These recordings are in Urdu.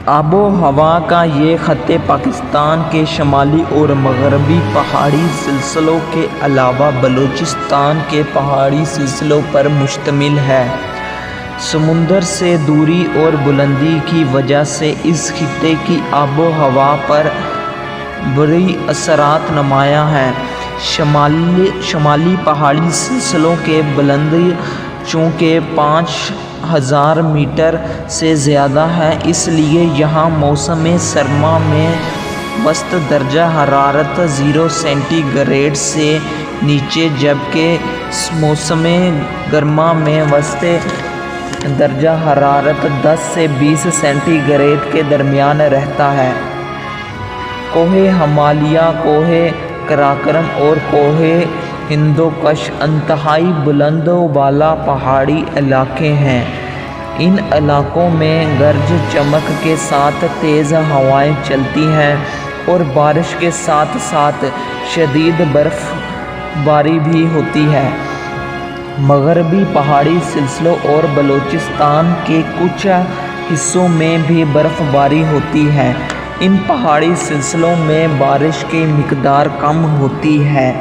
آب و ہوا کا یہ خطے پاکستان کے شمالی اور مغربی پہاڑی سلسلوں کے علاوہ بلوچستان کے پہاڑی سلسلوں پر مشتمل ہے۔ سمندر سے دوری اور بلندی کی وجہ سے اس خطے کی آب و ہوا پر بڑے اثرات نمایاں ہیں۔ شمالی پہاڑی سلسلوں کی بلندی چونکہ 5000 میٹر سے زیادہ ہے، اس لیے یہاں موسم سرما میں وسط درجہ حرارت 0 سینٹی گریڈ سے نیچے، جبکہ موسم گرما میں وسط درجہ حرارت 10 سے 20 سینٹی گریڈ کے درمیان رہتا ہے۔ کوہ ہمالیہ، کوہ قراقرم اور کوہ ہندوکش انتہائی بلند و بالا پہاڑی علاقے ہیں۔ ان علاقوں میں گرج چمک کے ساتھ تیز ہوائیں چلتی ہیں اور بارش کے ساتھ ساتھ شدید برف باری بھی ہوتی ہے۔ مغربی پہاڑی سلسلوں اور بلوچستان کے کچھ حصوں میں بھی برف باری ہوتی ہے۔ ان پہاڑی سلسلوں میں بارش کی مقدار کم ہوتی ہے۔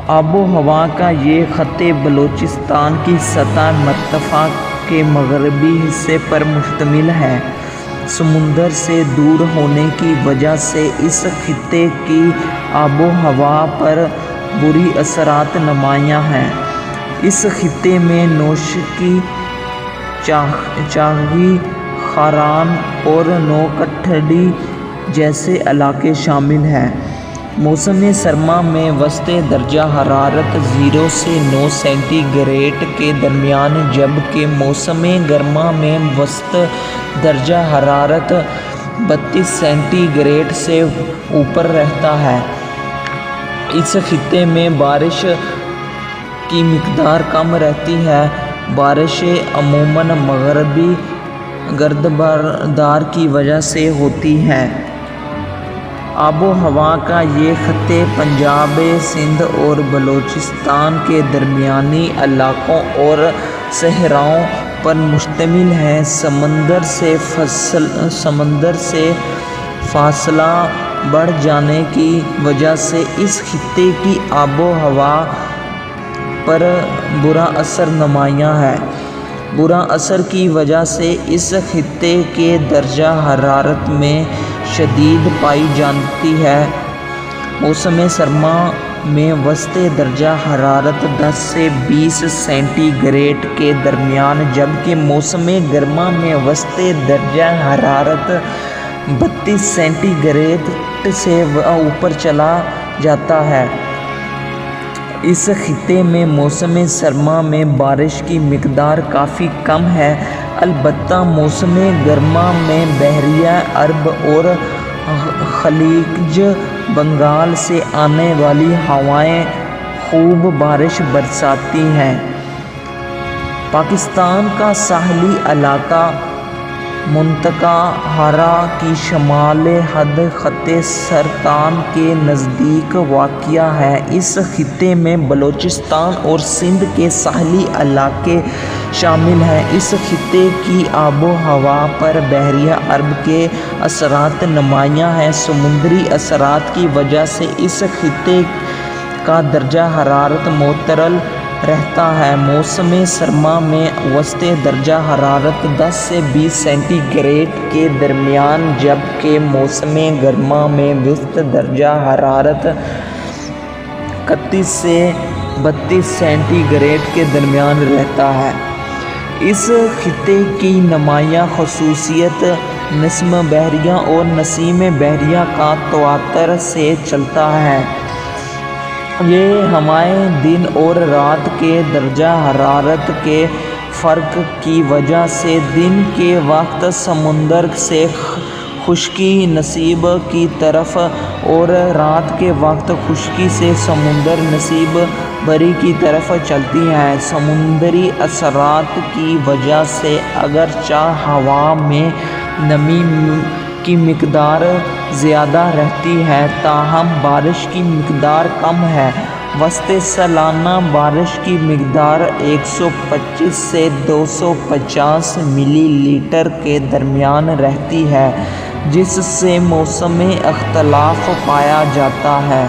آب و ہوا کا یہ خطے بلوچستان کی سطح مرتفع کے مغربی حصے پر مشتمل ہے۔ سمندر سے دور ہونے کی وجہ سے اس خطے کی آب و ہوا پر برے اثرات نمایاں ہیں۔ اس خطے میں نوشکی، چاغی، خاران اور نوکٹھڈی جیسے علاقے شامل ہیں۔ موسم سرما میں وسط درجہ حرارت 0 سے 9 سینٹی گریڈ کے درمیان، جبکہ موسم گرما میں وسط درجہ حرارت 32 سینٹی گریڈ سے اوپر رہتا ہے۔ اس خطے میں بارش کی مقدار کم رہتی ہے۔ بارشیں عموماً مغربی گردبادار کی وجہ سے ہوتی ہیں۔ آب و ہوا کا یہ خطے پنجاب، سندھ اور بلوچستان کے درمیانی علاقوں اور صحراؤں پر مشتمل ہے۔ سمندر سے فاصلہ بڑھ جانے کی وجہ سے اس خطے کی آب و ہوا پر برا اثر نمایاں ہے۔ برے اثر کی وجہ سے اس خطے کے درجہ حرارت میں شدت پائی جاتی ہے۔ موسم سرما میں وسط درجہ حرارت 10 سے 20 سینٹی گریڈ کے درمیان، جبکہ موسم گرما میں وسط درجہ حرارت 32 سینٹی گریڈ سے اوپر چلا جاتا ہے۔ اس خطے میں موسم سرما میں بارش کی مقدار کافی کم ہے، البتہ موسم گرما میں بحیرہ عرب اور خلیج بنگال سے آنے والی ہوائیں خوب بارش برساتی ہیں۔ پاکستان کا ساحلی علاقہ منطقہ حرا کی شمالی حد خطِ سرطان کے نزدیک واقع ہے۔ اس خطے میں بلوچستان اور سندھ کے ساحلی علاقے شامل ہیں۔ اس خطے کی آب و ہوا پر بحیرہ عرب کے اثرات نمایاں ہیں۔ سمندری اثرات کی وجہ سے اس خطے کا درجہ حرارت معتدل رہتا ہے۔ موسم سرما میں وسط درجہ حرارت 10 سے 20 سینٹی گریڈ کے درمیان، جبکہ موسم گرما میں وسط درجہ حرارت 31 سے 32 سینٹی گریڈ کے درمیان رہتا ہے۔ اس خطے کی نمایاں خصوصیت نسیم بحریہ اور نسیم بحریہ کا تواتر سے چلتا ہے۔ یہ ہوائیں دن اور رات کے درجہ حرارت کے فرق کی وجہ سے دن کے وقت سمندر سے خشکی نصیب کی طرف اور رات کے وقت خشکی سے سمندر نصیب بری کی طرف چلتی ہیں۔ سمندری اثرات کی وجہ سے اگرچہ ہوا میں نمی کی مقدار زیادہ رہتی ہے، تاہم بارش کی مقدار کم ہے وسط سالانہ بارش کی مقدار 125 سے 250 ملی لیٹر کے درمیان رہتی ہے، جس سے موسم اختلاف پایا جاتا ہے۔